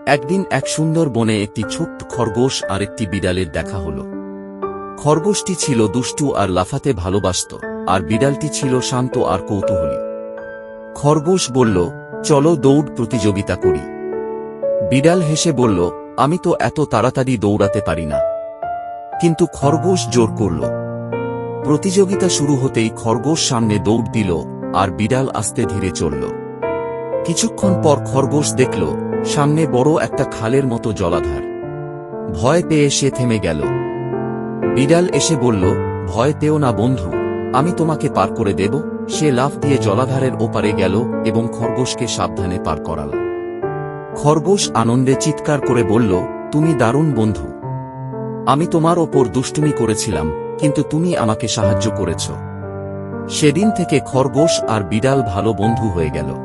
একদিন এক সুন্দর বনে একটি ছোট্ট খরগোশ আর একটি বিড়ালের দেখা হল। খরগোশটি ছিল দুষ্টু আর লাফাতে ভালোবাসত, আর বিড়ালটি ছিল শান্ত আর কৌতূহলী। খরগোশ বলল, চলো দৌড় প্রতিযোগিতা করি। বিড়াল হেসে বলল, আমি তো এত তাড়াতাড়ি দৌড়াতে পারি না। কিন্তু খরগোশ জোর করল। প্রতিযোগিতা শুরু হতেই খরগোশ সামনে দৌড় দিল, আর বিড়াল আস্তে ধীরে চলল। কিছুক্ষণ পর খরগোশ দেখল সামনে বড় একটা খালের মতো জলাধার। ভয় পেয়ে সে থেমে গেল। বিড়াল এসে বলল, ভয় পেও না বন্ধু, আমি তোমাকে পার করে দেব। সে লাফ দিয়ে জলাধারের ওপারে গেল এবং খরগোশকে সাবধানে পার করাল। খরগোশ আনন্দে চিৎকার করে বলল, তুমি দারুণ বন্ধু। আমি তোমার ওপর দুষ্টুমি করেছিলাম, কিন্তু তুমি আমাকে সাহায্য করেছ। সেদিন থেকে খরগোশ আর বিড়াল ভালো বন্ধু হয়ে গেল।